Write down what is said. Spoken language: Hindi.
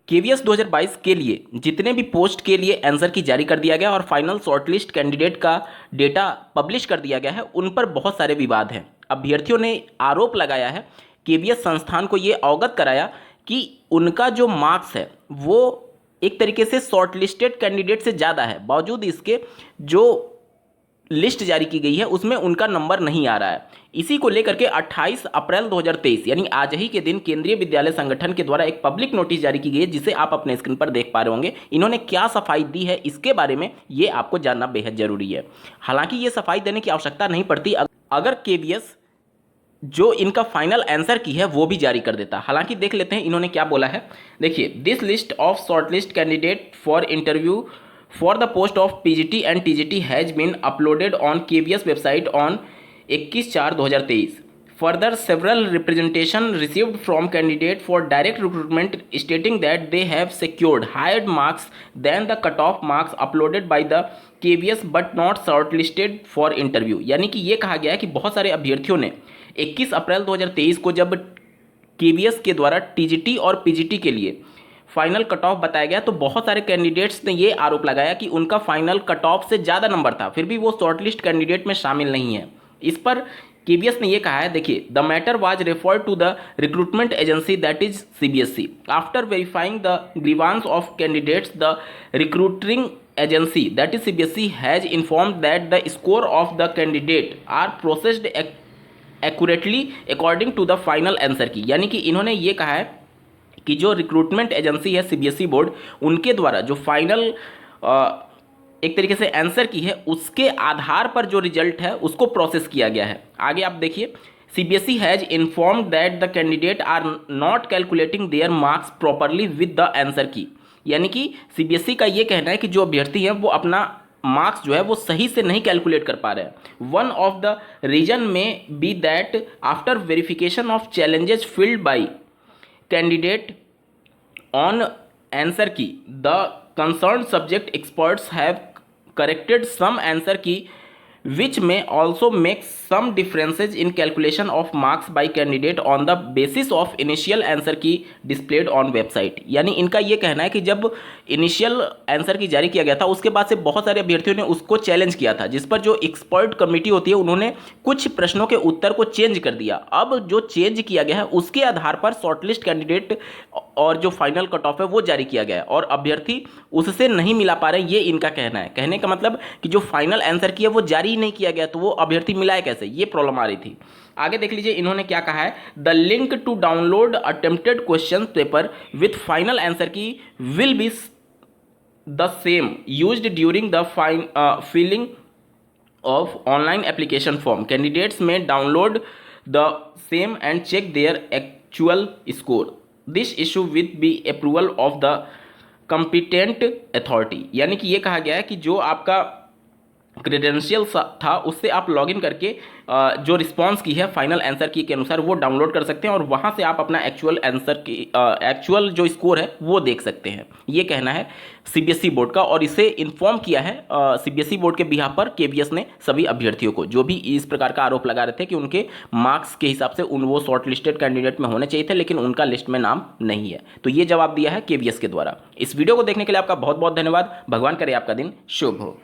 केवीएस 2022 के लिए जितने भी पोस्ट के लिए आंसर की जारी कर दिया गया और फाइनल शॉर्टलिस्ट कैंडिडेट का डेटा पब्लिश कर दिया गया है, उन पर बहुत सारे विवाद हैं। अभ्यर्थियों ने आरोप लगाया है, केवीएस संस्थान को ये अवगत कराया कि उनका जो मार्क्स है वो एक तरीके से शॉर्टलिस्टेड कैंडिडेट से ज़्यादा है, बावजूद इसके जो लिस्ट जारी की गई है उसमें उनका नंबर नहीं आ रहा है। इसी को लेकर के 28 अप्रैल 2023 यानी आज ही के दिन केंद्रीय विद्यालय संगठन के द्वारा एक पब्लिक नोटिस जारी की गई है, जिसे आप अपने स्क्रीन पर देख पा रहे होंगे। इन्होंने क्या सफाई दी है इसके बारे में ये आपको जानना बेहद जरूरी है। हालांकि ये सफाई देने की आवश्यकता नहीं पड़ती अगर केवीएस जो इनका फाइनल आंसर की है वो भी जारी कर देता। हालांकि देख लेते हैं इन्होंने क्या बोला है। देखिए, this list of shortlist candidate for interview for the post of PGT and TGT has been uploaded on KVS website on 21/4/2023. Further, several representation received from candidate for direct recruitment stating that they have secured higher marks than the cutoff marks uploaded by the KVS but not shortlisted for interview। यानी कि ये कहा गया है कि बहुत सारे अभ्यर्थियों ने 21 अप्रैल 2023 को जब KVS के द्वारा TGT और PGT के लिए फाइनल कट ऑफ बताया गया तो बहुत सारे कैंडिडेट्स ने ये आरोप लगाया कि उनका फाइनल कट ऑफ से ज़्यादा नंबर था, फिर भी वो शॉर्टलिस्ट कैंडिडेट में शामिल नहीं है। इस पर केवीएस ने ये कहा है, देखिए, the matter was referred to the recruitment agency that is CBSE. After verifying the grievance of candidates, the recruiting agency that is CBSE has informed that the score of the candidate are processed accurately according to the final answer key. यानी कि इन्होंने ये कहा है कि जो रिक्रूटमेंट एजेंसी है सीबीएसई बोर्ड, उनके द्वारा जो फाइनल एक तरीके से आंसर की है उसके आधार पर जो रिजल्ट है उसको प्रोसेस किया गया है। आगे आप देखिए, CBSE has informed that the candidate are not calculating their marks properly with the answer key. यानी कि सीबीएसई का ये कहना है कि जो अभ्यर्थी हैं वो अपना मार्क्स जो है वो सही से नहीं कैलकुलेट कर पा रहे हैं। One of the reason may be that after verification of challenges filed by candidate on answer key, the concerned subject experts have corrected some answer key which may also make some differences in calculation of marks by candidate on the basis of initial answer key displayed on website। यानी इनका ये कहना है कि जब इनिशियल आंसर की जारी किया गया था उसके बाद से बहुत सारे अभ्यर्थियों ने उसको चैलेंज किया था, जिस पर जो एक्सपर्ट कमेटी होती है उन्होंने कुछ प्रश्नों के उत्तर को चेंज कर दिया। अब जो चेंज किया गया है उसके आधार पर शॉर्टलिस्ट कैंडिडेट और जो फाइनल कट ऑफ है वो जारी किया गया है और अभ्यर्थी उससे नहीं मिला पा रहे हैं, ये इनका कहना है। कहने का मतलब कि जो फाइनल आंसर की है वो जारी नहीं किया गया तो वो अभ्यर्थी मिलाए कैसे, ये प्रॉब्लम आ रही थी। आगे देख लीजिए इन्होंने क्या कहा है, the link to download attempted question paper with final answer key will be the same used during the filling of online application form. Candidates में download the same and check their actual score. This issue with be approval of the competent authority. यानी कि ये कहा गया है कि जो आपका क्रेडेंशियल था उससे आप लॉगिन करके जो रिस्पांस की है फाइनल आंसर की के अनुसार वो डाउनलोड कर सकते हैं और वहाँ से आप अपना एक्चुअल आंसर की एक्चुअल जो स्कोर है वो देख सकते हैं। ये कहना है सीबीएसई बोर्ड का और इसे इन्फॉर्म किया है सीबीएसई बोर्ड के बिहाफ पर केवीएस ने सभी अभ्यर्थियों को, जो भी इस प्रकार का आरोप लगा रहे थे कि उनके मार्क्स के हिसाब से वो शॉर्ट लिस्टेड कैंडिडेट में होने चाहिए थे लेकिन उनका लिस्ट में नाम नहीं है। तो ये जवाब दिया है केवीएस के द्वारा। इस वीडियो को देखने के लिए आपका बहुत बहुत धन्यवाद। भगवान करे आपका दिन शुभ हो।